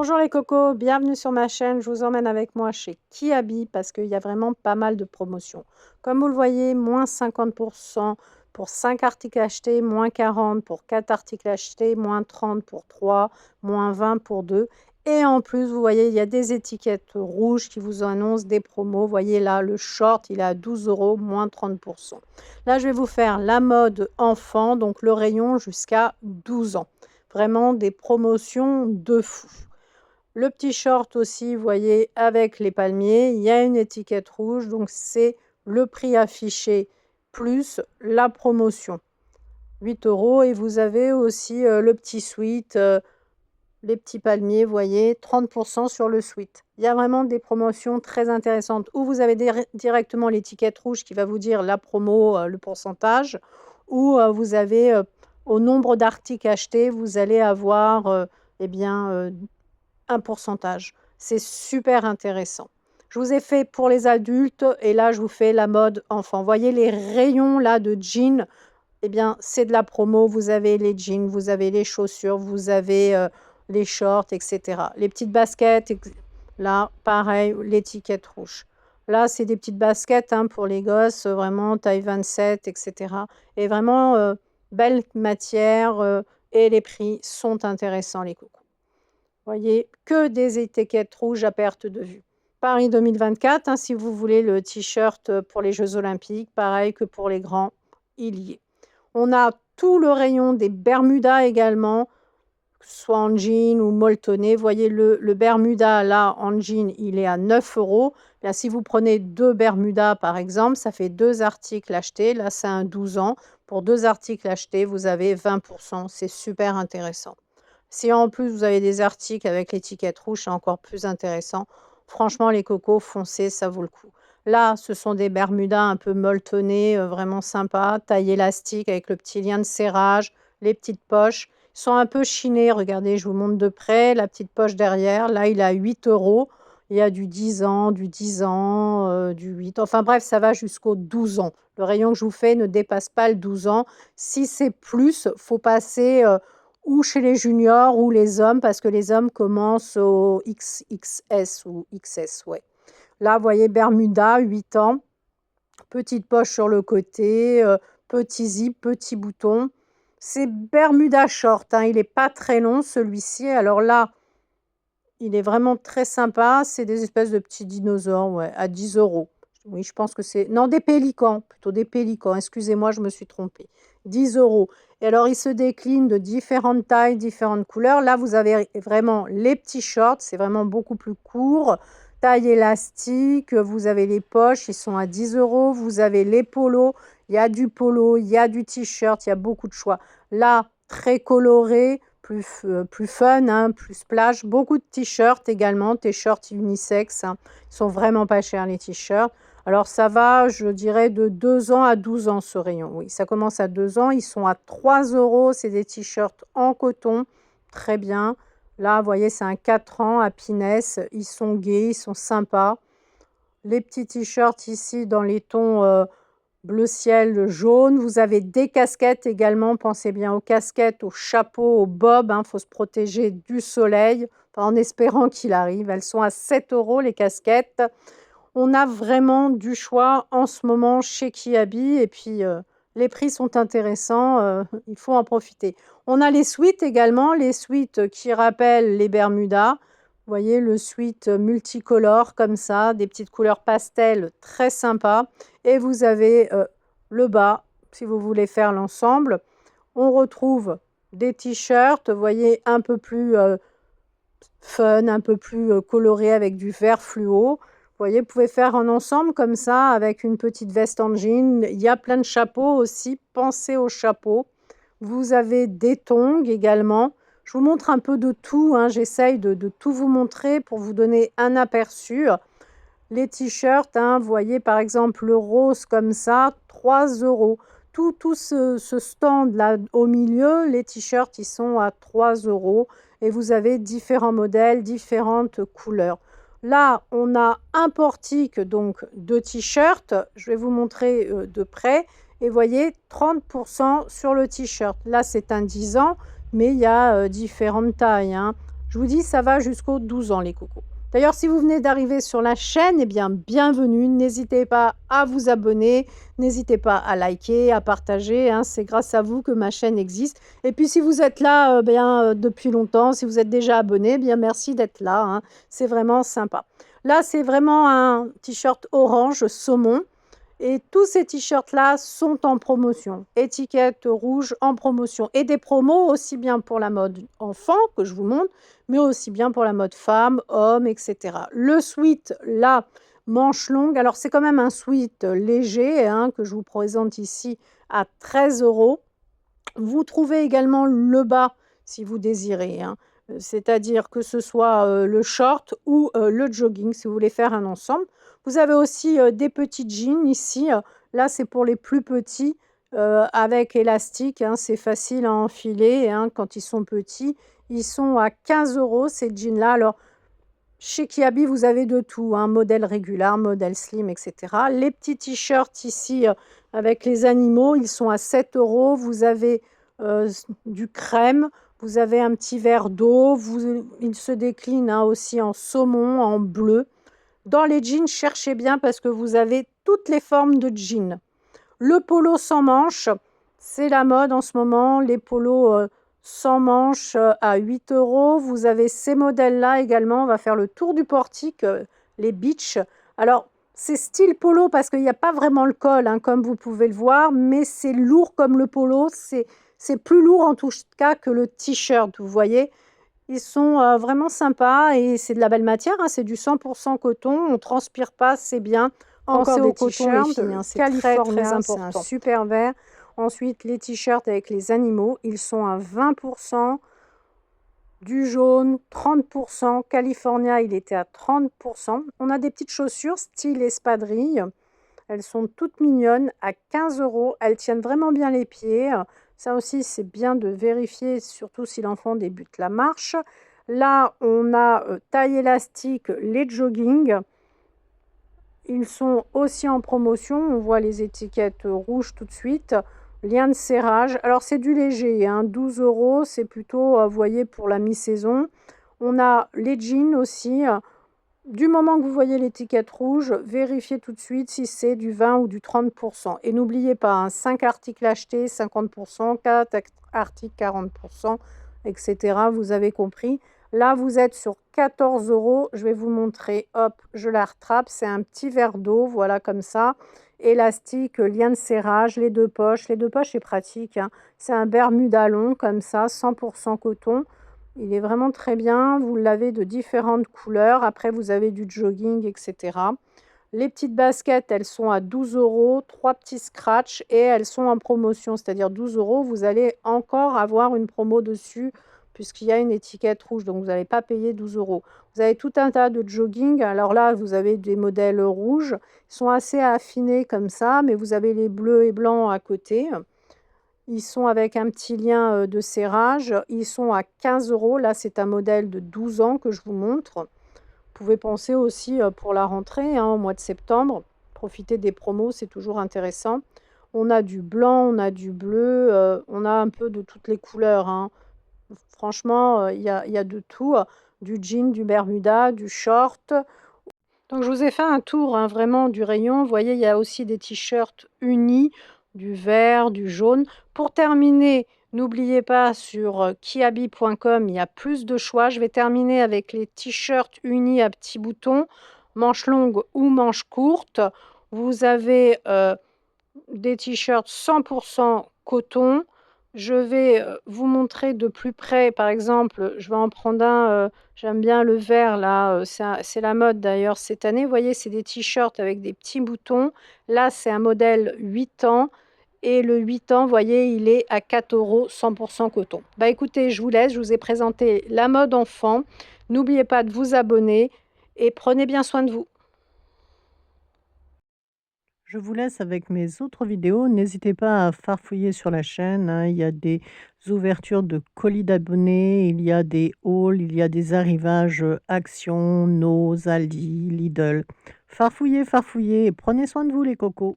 Bonjour les cocos, bienvenue sur ma chaîne. Je vous emmène avec moi chez Kiabi parce qu'il y a vraiment pas mal de promotions. Comme vous le voyez, moins 50% pour 5 articles achetés, moins 40 pour 4 articles achetés, moins 30 pour 3, moins 20 pour 2. Et en plus, vous voyez, il y a des étiquettes rouges qui vous annoncent des promos. Vous voyez là, le short, il est à 12 €, moins 30%. Là, je vais vous faire la mode enfant, donc le rayon jusqu'à 12 ans. Vraiment des promotions de fou. Le petit short aussi, vous voyez, avec les palmiers, il y a une étiquette rouge, donc c'est le prix affiché plus la promotion. 8 € et vous avez aussi le petit sweat, les petits palmiers, vous voyez, 30% sur le sweat. Il y a vraiment des promotions très intéressantes où vous avez directement l'étiquette rouge qui va vous dire la promo, le pourcentage, ou vous avez au nombre d'articles achetés, vous allez avoir eh bien, un pourcentage. C'est super intéressant. Je vous ai fait pour les adultes et là, je vous fais la mode enfant. Vous voyez les rayons là de jeans, eh bien, c'est de la promo. Vous avez les jeans, vous avez les chaussures, vous avez les shorts, etc. Les petites baskets, là, pareil, l'étiquette rouge. Là, c'est des petites baskets hein, pour les gosses, vraiment taille 27, etc. Et vraiment, belle matière et les prix sont intéressants, les cocos. Voyez, que des étiquettes rouges à perte de vue. Paris 2024, hein, si vous voulez le t-shirt pour les Jeux olympiques, pareil que pour les grands, il y est. On a tout le rayon des Bermudas également, soit en jean ou molletonné. Vous voyez le Bermuda là en jean, il est à 9 €. Bien, si vous prenez 2 Bermudas par exemple, ça fait 2 articles achetés. Là, c'est un 12 ans. Pour 2 articles achetés, vous avez 20%. C'est super intéressant. Si en plus vous avez des articles avec l'étiquette rouge, c'est encore plus intéressant. Franchement, les cocos, foncez, ça vaut le coup. Là, ce sont des Bermudas un peu molletonnés, vraiment sympas, taille élastique avec le petit lien de serrage, les petites poches. Ils sont un peu chinés, regardez, je vous montre de près, la petite poche derrière. Là, il est à 8 €. Il y a du 10 ans, du 10 ans, du 8. Enfin bref, ça va jusqu'au 12 ans. Le rayon que je vous fais ne dépasse pas le 12 ans. Si c'est plus, il faut passer ou chez les juniors ou les hommes, parce que les hommes commencent au XXS ou XS, ouais. Là, vous voyez, Bermuda, 8 ans, petite poche sur le côté, petit zip, petit bouton. C'est Bermuda short, hein, il n'est pas très long celui-ci. Alors là, il est vraiment très sympa. C'est des espèces de petits dinosaures, ouais, à 10 €. Oui, je pense que c'est... Non, des pélicans, plutôt des pélicans. Excusez-moi, je me suis trompée. 10 €. Et alors, il se décline de différentes tailles, différentes couleurs. Là, vous avez vraiment les petits shorts. C'est vraiment beaucoup plus court. Taille élastique. Vous avez les poches, ils sont à 10 €. Vous avez les polos. Il y a du polo, il y a du t-shirt. Il y a beaucoup de choix. Là, très coloré, plus fun, hein, plus plage. Beaucoup de t-shirts également, t-shirts unisex. Hein. Ils sont vraiment pas chers, les t-shirts. Alors, ça va, je dirais, de 2 ans à 12 ans, ce rayon. Oui, ça commence à 2 ans. Ils sont à 3 €. C'est des t-shirts en coton. Très bien. Là, vous voyez, c'est un 4 ans à Pinès. Ils sont gais, ils sont sympas. Les petits t-shirts ici dans les tons bleu ciel, jaune. Vous avez des casquettes également. Pensez bien aux casquettes, aux chapeaux, aux bobs. Il faut se protéger du soleil, en espérant qu'il arrive. Elles sont à 7 € les casquettes. On a vraiment du choix en ce moment chez Kiabi. Et puis, les prix sont intéressants. Il faut en profiter. On a les sweats également. Les sweats qui rappellent les Bermudas. Vous voyez le sweat multicolore comme ça, des petites couleurs pastel très sympas. Et vous avez le bas, si vous voulez faire l'ensemble. On retrouve des t-shirts, vous voyez, un peu plus fun, un peu plus coloré avec du vert fluo. Vous voyez, vous pouvez faire un ensemble comme ça avec une petite veste en jean. Il y a plein de chapeaux aussi. Pensez aux chapeaux. Vous avez des tongs également. Je vous montre un peu de tout. Hein. J'essaye de tout vous montrer pour vous donner un aperçu. Les t-shirts, hein, vous voyez par exemple le rose comme ça, 3 €. Tout ce stand-là au milieu, les t-shirts, ils sont à 3 € et vous avez différents modèles, différentes couleurs. Là, on a un portique donc de t-shirts. Je vais vous montrer de près. Et voyez, 30% sur le t-shirt. Là, c'est un 10 ans, mais il y a différentes tailles. Hein. Je vous dis, ça va jusqu'aux 12 ans les cocos. D'ailleurs, si vous venez d'arriver sur la chaîne, eh bien, bienvenue. N'hésitez pas à vous abonner, n'hésitez pas à liker, à partager, hein. C'est grâce à vous que ma chaîne existe. Et puis, si vous êtes là depuis longtemps, si vous êtes déjà abonné, bien merci d'être là, hein. C'est vraiment sympa. Là, c'est vraiment un t-shirt orange saumon. Et tous ces t-shirts-là sont en promotion. Étiquette rouge en promotion. Et des promos aussi bien pour la mode enfant, que je vous montre, mais aussi bien pour la mode femme, homme, etc. Le sweat, là, manche longue. Alors, c'est quand même un sweat léger, hein, que je vous présente ici à 13 €. Vous trouvez également le bas, si vous désirez, hein. C'est-à-dire que ce soit, le short ou, le jogging, si vous voulez faire un ensemble. Vous avez aussi, des petits jeans ici, là, c'est pour les plus petits, avec élastique, hein, c'est facile à enfiler, hein, quand ils sont petits. Ils sont à 15 € ces jeans-là. Alors, chez Kiabi, vous avez de tout, hein, modèle régulier, modèle slim, et cetera. Les petits t-shirts ici, avec les animaux, ils sont à 7 €. Vous avez, du crème, vous avez un petit verre d'eau, il se décline, hein, aussi en saumon, en bleu. Dans les jeans, cherchez bien parce que vous avez toutes les formes de jeans. Le polo sans manches, c'est la mode en ce moment. Les polos sans manches à 8 €. Vous avez ces modèles-là également. On va faire le tour du portique, les beach. Alors, c'est style polo parce qu'il n'y a pas vraiment le col, hein, comme vous pouvez le voir, mais c'est lourd comme le polo. C'est plus lourd en tout cas que le t-shirt, vous voyez. Ils sont vraiment sympas et c'est de la belle matière, hein, c'est du 100 coton, on ne transpire pas, c'est bien. Encore des t-shirts, c'est très, très important. C'est un super vert. Ensuite, les t-shirts avec les animaux, ils sont à 20 %. Du jaune, 30 %. California, il était à 30 %. On a des petites chaussures style espadrille. Elles sont toutes mignonnes à 15 €. Elles tiennent vraiment bien les pieds. Ça aussi, c'est bien de vérifier, surtout si l'enfant débute la marche. Là, on a taille élastique, les jogging. Ils sont aussi en promotion. On voit les étiquettes rouges tout de suite. Lien de serrage. Alors, c'est du léger, hein, 12 €. C'est plutôt, vous voyez, pour la mi-saison. On a les jeans aussi. Du moment que vous voyez l'étiquette rouge, vérifiez tout de suite si c'est du 20 ou du 30 % et n'oubliez pas, hein, 5 articles achetés, 50 %, 4 articles, 40 % et cetera. Vous avez compris. Là, vous êtes sur 14 €. Je vais vous montrer. Hop, je la rattrape. C'est un petit verre d'eau, voilà, comme ça. Élastique, lien de serrage, les 2 poches. Les 2 poches, c'est pratique, hein. C'est un bermuda long, comme ça, 100 % coton. Il est vraiment très bien. Vous l'avez de différentes couleurs. Après, vous avez du jogging, et cetera. Les petites baskets, elles sont à 12 €, 3 petits scratchs et elles sont en promotion, c'est-à-dire 12 €. Vous allez encore avoir une promo dessus puisqu'il y a une étiquette rouge, donc vous n'allez pas payer 12 €. Vous avez tout un tas de jogging. Alors là, vous avez des modèles rouges. Ils sont assez affinés comme ça, mais vous avez les bleus et blancs à côté. Ils sont avec un petit lien de serrage. Ils sont à 15 €. Là, c'est un modèle de 12 ans que je vous montre. Vous pouvez penser aussi pour la rentrée, hein, au mois de septembre. Profiter des promos, c'est toujours intéressant. On a du blanc, on a du bleu, on a un peu de toutes les couleurs, hein. Franchement, il y a de tout, du jean, du bermuda, du short. Donc je vous ai fait un tour, hein, vraiment du rayon. Vous voyez, il y a aussi des t-shirts unis, du vert, du jaune. Pour terminer, n'oubliez pas sur kiabi.com, il y a plus de choix. Je vais terminer avec les t-shirts unis à petits boutons, manches longues ou manches courtes. Vous avez des t-shirts 100 % coton. Je vais, vous montrer de plus près, par exemple, je vais en prendre un, j'aime bien le vert là, c'est la mode d'ailleurs cette année. Vous voyez, c'est des t-shirts avec des petits boutons. Là, c'est un modèle 8 ans et le 8 ans, vous voyez, il est à 4 €, 100 % coton. Bah, écoutez, je vous laisse, je vous ai présenté la mode enfant. N'oubliez pas de vous abonner et prenez bien soin de vous. Je vous laisse avec mes autres vidéos. N'hésitez pas à farfouiller sur la chaîne, hein. Il y a des ouvertures de colis d'abonnés, il y a des hauls, il y a des arrivages Action, Noz, Aldi, Lidl. Farfouillez, farfouillez et prenez soin de vous les cocos.